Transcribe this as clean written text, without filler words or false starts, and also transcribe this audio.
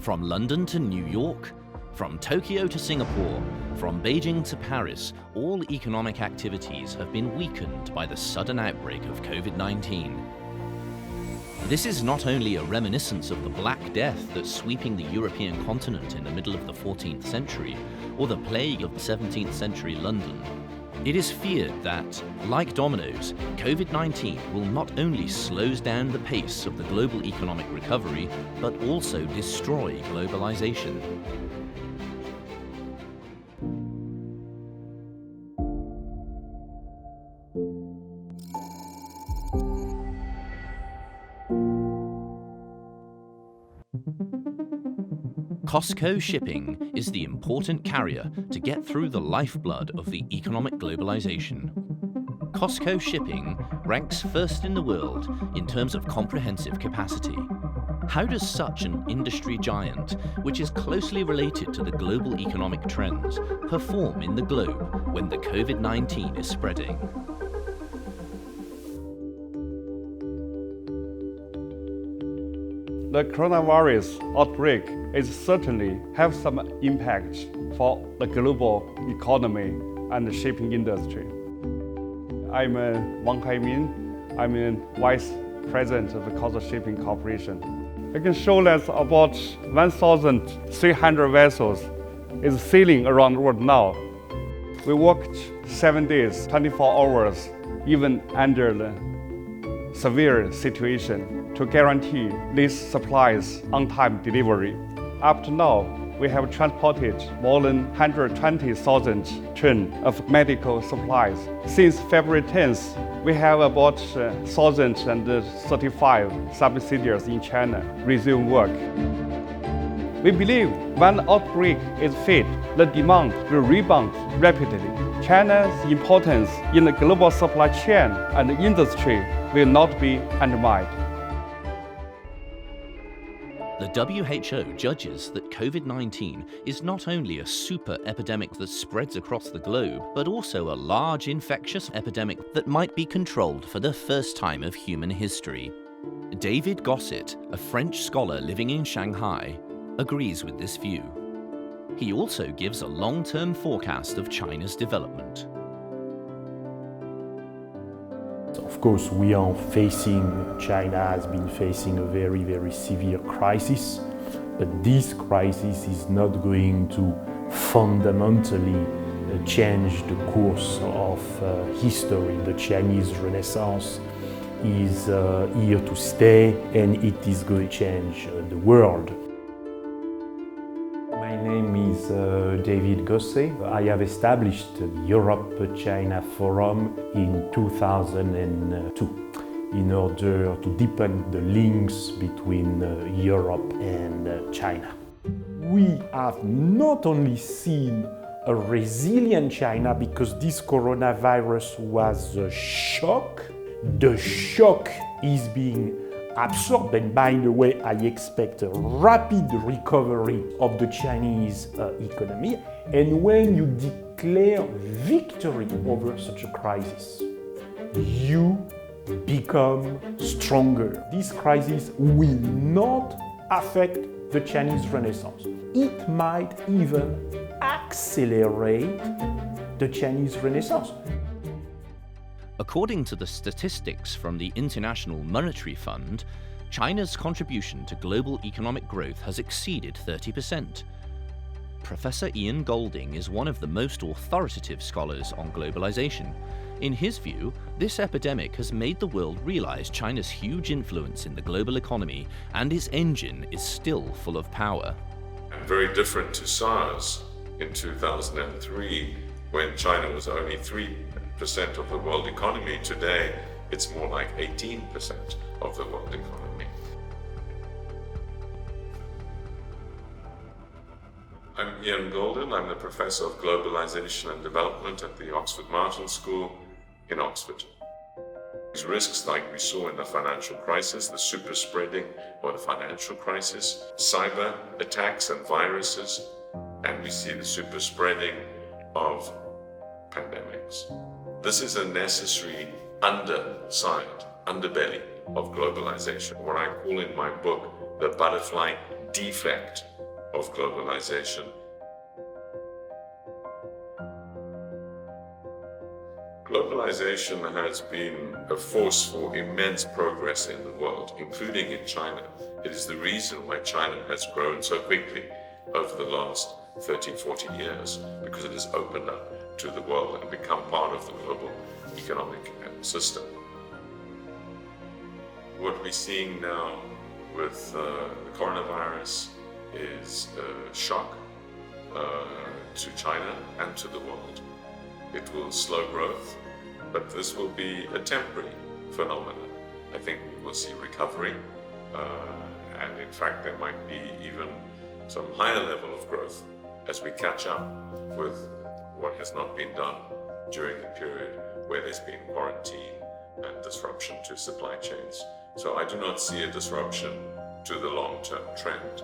From London to New York, from Tokyo to Singapore, from Beijing to Paris, all economic activities have been weakened by the sudden outbreak of Covid-19. This is not only a reminiscence of the Black Death that's sweeping the European continent in the middle of the 14th century, or the plague of 17th century London. It is feared that, like dominoes, Covid-19 will not only slow down the pace of the global economic recovery, but also destroy globalization. Costco Shipping is the important carrier to get through the lifeblood of the economic globalization. Costco Shipping ranks first in the world in terms of comprehensive capacity. How does such an industry giant, which is closely related to the global economic trends, perform in the globe when the COVID-19 is spreading? The coronavirus outbreak is certainly have some impact for the global economy and the shipping industry. I'm Wang Haimin. I'm Vice President of the Costco Shipping Corporation. I can show that about 1,300 vessels is sailing around the world now. We worked 7 days, 24 hours, even under the severe situation, to guarantee these supplies on-time delivery. Up to now, we have transported more than 120,000 tons of medical supplies. Since February 10th, we have about 1,035 subsidiaries in China resume work. We believe when the outbreak is faded, the demand will rebound rapidly. China's importance in the global supply chain and the industry will not be undermined. The WHO judges that COVID-19 is not only a super epidemic that spreads across the globe, but also a large infectious epidemic that might be controlled for the first time of human history. David Gossett, a French scholar living in Shanghai, agrees with this view. He also gives a long-term forecast of China's development. Of course, China has been facing a very, very severe crisis, but this crisis is not going to fundamentally change the course of history. The Chinese Renaissance is here to stay, and it is going to change the world. My name is David Gossett. I have established the Europe-China Forum in 2002 in order to deepen the links between Europe and China. We have not only seen a resilient China because this coronavirus was a shock. The shock is being absorbed, and by the way, I expect a rapid recovery of the Chinese economy. And when you declare victory over such a crisis, you become stronger. This crisis will not affect the Chinese Renaissance. It might even accelerate the Chinese Renaissance. According to the statistics from the International Monetary Fund, China's contribution to global economic growth has exceeded 30%. Professor Ian Golding is one of the most authoritative scholars on globalization. In his view, this epidemic has made the world realize China's huge influence in the global economy, and its engine is still full of power. Very different to SARS in 2003, when China was only 3% of the world economy. Today, it's more like 18% of the world economy. I'm Ian Goldin. I'm the Professor of Globalization and Development at the Oxford Martin School in Oxford. These risks, like we saw in the financial crisis, the super spreading or the financial crisis, cyber attacks and viruses, and we see the super spreading of pandemics. This is a necessary underbelly of globalization, what I call in my book the butterfly defect of globalization. Globalization has been a force for immense progress in the world, including in China. It is the reason why China has grown so quickly over the last 30, 40 years, because it has opened up to the world and become part of the global economic system. What we're seeing now with the coronavirus is a shock to China and to the world. It will slow growth, but this will be a temporary phenomenon. I think we will see recovery, and in fact there might be even some higher level of growth as we catch up with what has not been done during the period where there's been quarantine and disruption to supply chains. So I do not see a disruption to the long-term trend.